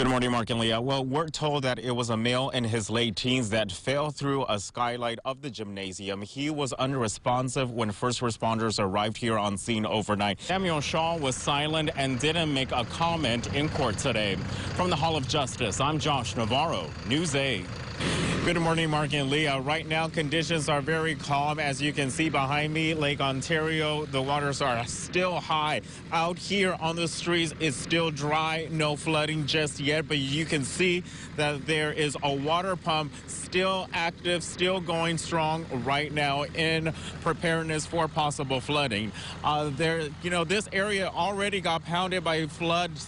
Good morning, Mark and Leah. Well, we're told that it was a male in his late teens that fell through a skylight of the gymnasium. He was unresponsive when first responders arrived here on scene overnight. Samuel Shaw was silent and didn't make a comment in court today. From the Hall of Justice, I'm Josh Navarro, News 8. Good morning, Mark and Leah. Right now, conditions are very calm. As you can see behind me, Lake Ontario, the waters are still high. Out here on the streets, it's still dry, no flooding just yet, but you can see that there is a water pump still active, still going strong right now in preparedness for possible flooding. This area already got pounded by floods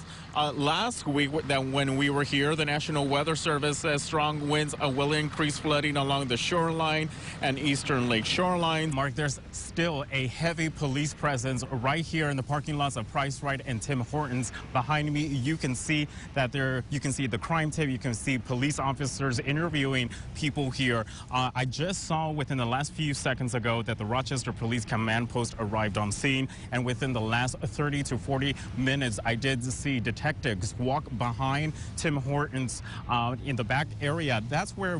last week when we were here. The National Weather Service says strong winds will increase flooding along the shoreline and eastern lake shoreline. Mark, there's still a heavy police presence right here in the parking lots of Price Right and Tim Hortons. Behind me, you can see that you can see the crime tape. You can see police officers interviewing people here. I just saw within the last few seconds ago that the Rochester Police Command Post arrived on scene, and within the last 30 to 40 minutes, I did see detectives walk behind Tim Hortons in the back area. That's where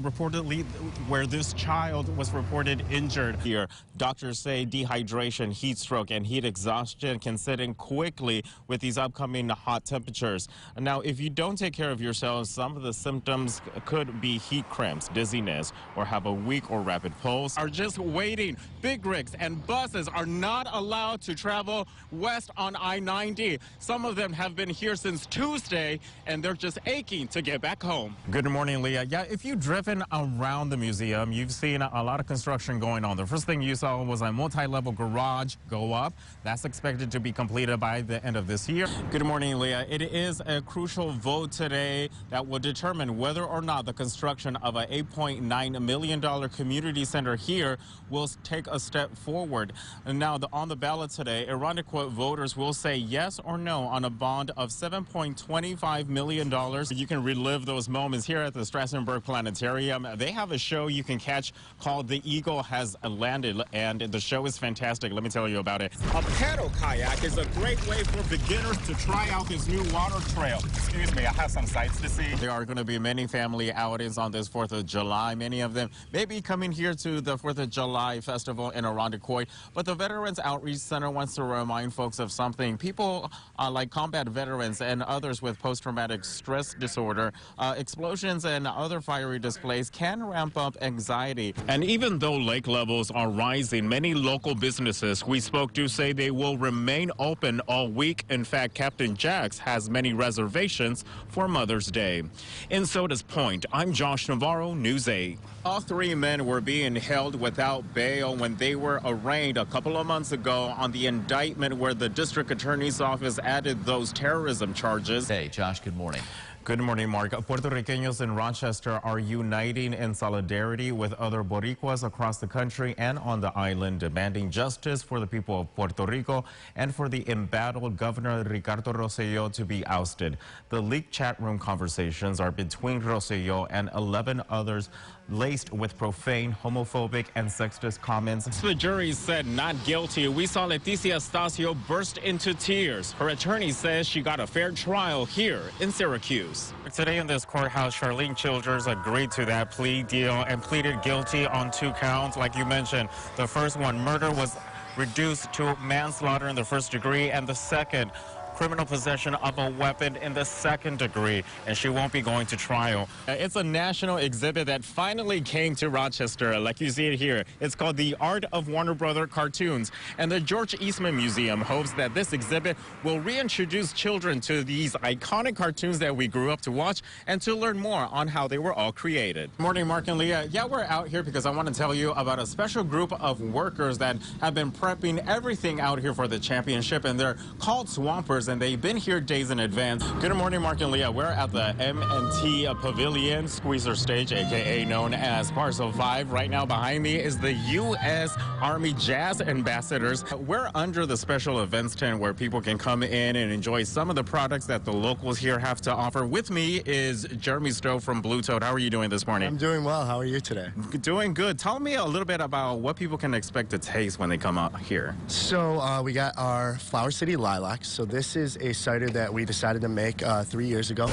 this child was reported injured. Here, doctors say dehydration, heat stroke, and heat exhaustion can set in quickly with these upcoming hot temperatures. Now, if you don't take care of yourself, some of the symptoms could be heat cramps, dizziness, or have a weak or rapid pulse. Are just waiting. Big rigs and buses are not allowed to travel west on I-90. Some of them have been here since Tuesday, and they're just aching to get back home. Good morning, Leah. Yeah, if you've driven around the museum, you've seen a lot of construction going on. The first thing you saw was a multi-level garage go up. That's expected to be completed by the end of this year. Good morning, Leah. It is a crucial vote today that will determine whether or not the construction of a $8.9 million community center here will take a step forward. And now, on the ballot today, Irondequoit voters will say yes or no on a bond of $7.25 million. You can relive those moments here at the Strassenberg Planetarium. They have a show you can catch called The Eagle Has Landed, and the show is fantastic. Let me tell you about it. A paddle kayak is a great way for beginners to try out this new water trail. Excuse me, I have some sights to see. There are going to be many family outings on this 4th of July. Many of them may be coming here to the 4th of July festival in Irondequoit, but the Veterans Outreach Center wants to remind folks of something. People like combat veterans and others with post-traumatic stress disorder, explosions and other fiery displays can ramp up anxiety. And even though lake levels are rising, many local businesses we spoke to say they will remain open all week. In fact, Captain Jack's has many reservations for Mother's Day. In Soda's Point, I'm Josh Navarro, News 8. All three men were being held without bail when they were arraigned a couple of months ago on the indictment where the district attorney's office added those terrorism charges. Hey, Josh, good morning. Good morning, Mark. Puerto Ricanos in Rochester are uniting in solidarity with other Boricuas across the country and on the island, demanding justice for the people of Puerto Rico and for the embattled Governor Ricardo Rosselló to be ousted. The leaked chat room conversations are between Rosselló and 11 others laced with profane, homophobic, and sexist comments. The jury said not guilty. We saw Leticia Estacio burst into tears. Her attorney says she got a fair trial here in Syracuse. Today in this courthouse, Charlene Childers agreed to that plea deal and pleaded guilty on 2 counts. Like you mentioned, the first one, murder, was reduced to manslaughter in the first degree, and the second, criminal possession of a weapon in the 2nd degree, and she won't be going to trial. It's a national exhibit that finally came to Rochester, like you see it here. It's called The Art of Warner Brother Cartoons, and the George Eastman Museum hopes that this exhibit will reintroduce children to these iconic cartoons that we grew up to watch and to learn more on how they were all created. Morning, Mark and Leah. Yeah, we're out here because I want to tell you about a special group of workers that have been prepping everything out here for the championship, and they're called Swampers, and they've been here days in advance. Good morning, Mark and Leah. We're at the M&T Pavilion, Squeezer Stage, a.k.a. known as Parcel 5. Right now behind me is the U.S. Army Jazz Ambassadors. We're under the special events tent where people can come in and enjoy some of the products that the locals here have to offer. With me is Jeremy Stowe from Blue Toad. How are you doing this morning? I'm doing well. How are you today? Doing good. Tell me a little bit about what people can expect to taste when they come out here. So we got our Flower City Lilacs. So this is a cider that we decided to make 3 years ago.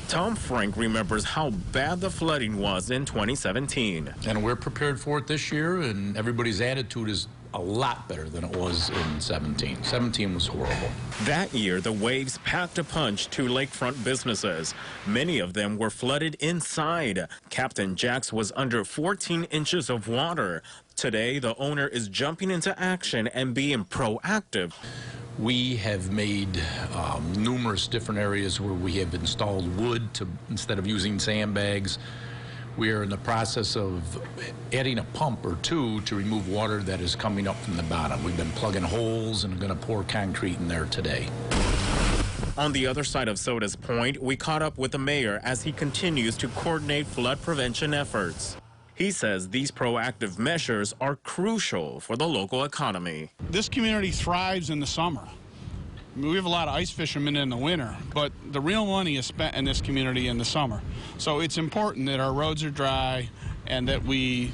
Tom Frank remembers how bad the flooding was in 2017. And we're prepared for it this year, and everybody's attitude is a lot better than it was in 17. 17 was horrible. That year, the waves packed a punch to lakefront businesses. Many of them were flooded inside. Captain Jack's was under 14 inches of water. Today, the owner is jumping into action and being proactive. We have made numerous different areas where we have installed wood instead of using sandbags. We are in the process of adding a pump or two to remove water that is coming up from the bottom. We've been plugging holes and are going to pour concrete in there today. On the other side of Soda's Point, we caught up with the mayor as he continues to coordinate flood prevention efforts. He says these proactive measures are crucial for the local economy. This community thrives in the summer. We have a lot of ice fishermen in the winter, but the real money is spent in this community in the summer. So it's important that our roads are dry and that we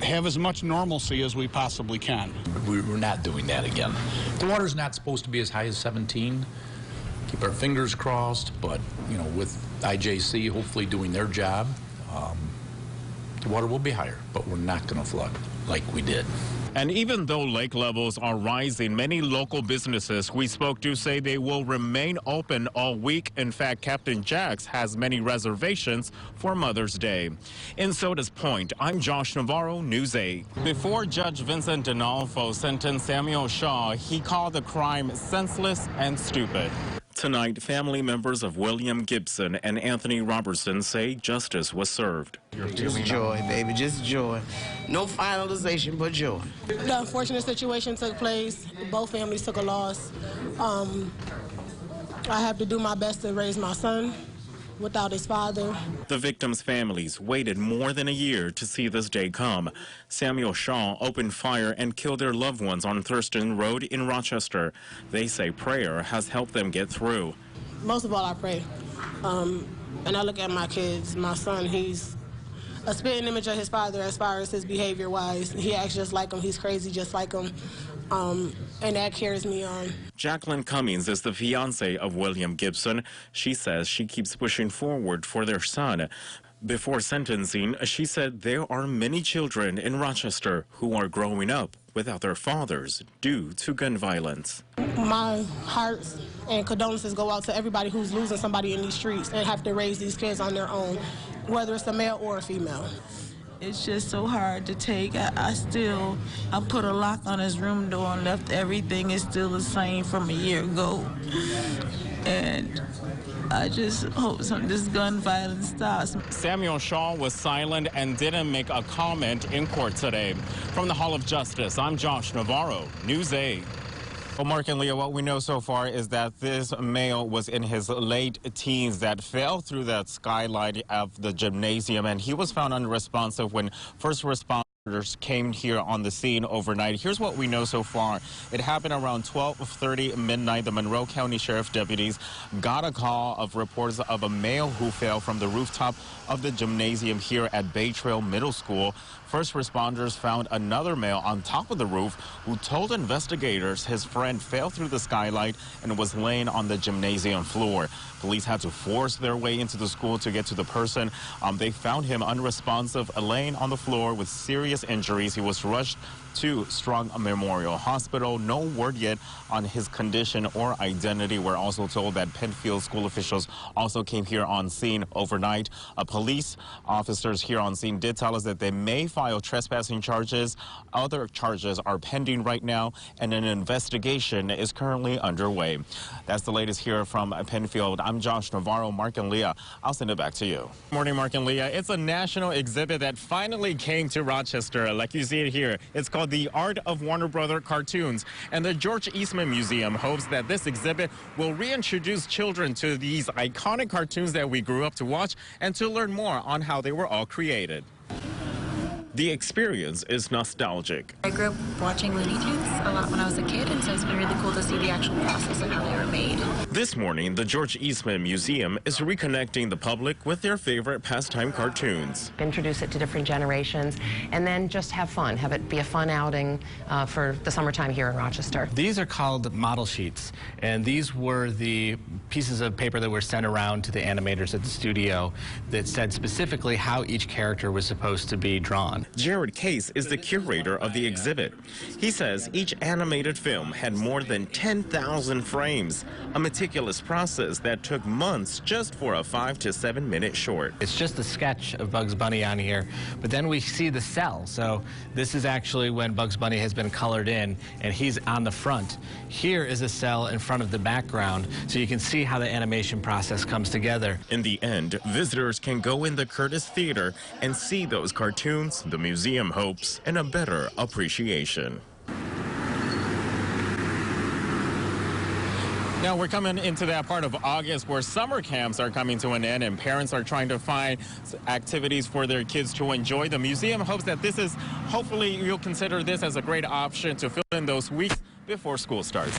have as much normalcy as we possibly can. We're not doing that again. The water's not supposed to be as high as 17. Keep our fingers crossed, but you know, with IJC hopefully doing their job, the water will be higher, but we're not going to flood like we did. And even though lake levels are rising, many local businesses we spoke to say they will remain open all week. In fact, Captain Jack's has many reservations for Mother's Day. In Soda's Point, I'm Josh Navarro, News 8. Before Judge Vincent D'Onofrio sentenced Samuel Shaw, he called the crime senseless and stupid. Tonight, family members of William Gibson and Anthony Robertson say justice was served. Just joy, baby, just joy. No finalization, but joy. The unfortunate situation took place. Both families took a loss. I have to do my best to raise my son without his father. The victims' families waited more than a year to see this day come. Samuel Shaw opened fire and killed their loved ones on Thurston Road in Rochester. They say prayer has helped them get through. Most of all, I pray. And I look at my kids. My son, he's a spitting image of his father as far as his behavior-wise. He acts just like him. He's crazy just like him. And that carries me on. Jacqueline Cummings is the fiancée of William Gibson. She says she keeps pushing forward for their son. Before sentencing, she said there are many children in Rochester who are growing up without their fathers due to gun violence. My heart and condolences go out to everybody who's losing somebody in these streets and have to raise these kids on their own, whether it's a male or a female. It's just so hard to take. I put a lock on his room door and left everything is still the same from a year ago. And I just hope this gun violence stops. Samuel Shaw was silent and didn't make a comment in court today. From the Hall of Justice, I'm Josh Navarro, News 8. Well, Mark and Leah, what we know so far is that this male was in his late teens that fell through that skylight of the gymnasium, and he was found unresponsive when first responders came here on the scene overnight. Here's what we know so far. It happened around 12:30 midnight. The Monroe County Sheriff deputies got a call of reports of a male who fell from the rooftop of the gymnasium here at Bay Trail Middle School. First responders found another male on top of the roof who told investigators his friend fell through the skylight and was laying on the gymnasium floor. Police had to force their way into the school to get to the person. They found him unresponsive, laying on the floor with serious injuries. He was rushed to Strong Memorial Hospital. No word yet on his condition or identity. We're also told that Penfield school officials also came here on scene overnight. Police officers here on scene did tell us that they may file trespassing charges. Other charges are pending right now, and an investigation is currently underway. That's the latest here from Penfield. I'm Josh Navarro. Mark and Leah, I'll send it back to you. Morning, Mark and Leah. It's a national exhibit that finally came to Rochester. Like you see it here, it's called The Art of Warner Brother Cartoons. And the George Eastman Museum hopes that this exhibit will reintroduce children to these iconic cartoons that we grew up to watch and to learn more on how they were all created. The experience is nostalgic. I grew up watching Looney Tunes a lot when I was a kid, and so it's been really cool to see the actual process of how they were made. This morning, the George Eastman Museum is reconnecting the public with their favorite pastime cartoons. Introduce it to different generations, and then just have fun. Have it be a fun outing for the summertime here in Rochester. These are called model sheets, and these were the pieces of paper that were sent around to the animators at the studio that said specifically how each character was supposed to be drawn. Jared Case is the curator of the exhibit. He says each animated film had more than 10,000 frames, a meticulous process that took months just for a 5 to 7 minute short. It's just a sketch of Bugs Bunny on here, but then we see the cell. So this is actually when Bugs Bunny has been colored in, and he's on the front. Here is a cell in front of the background, so you can see how the animation process comes together. In the end, visitors can go in the Curtis Theater and see those cartoons the museum hopes and a better appreciation. Now we're coming into that part of August where summer camps are coming to an end and parents are trying to find activities for their kids to enjoy. The museum hopes that hopefully you'll consider this as a great option to fill in those weeks before school starts.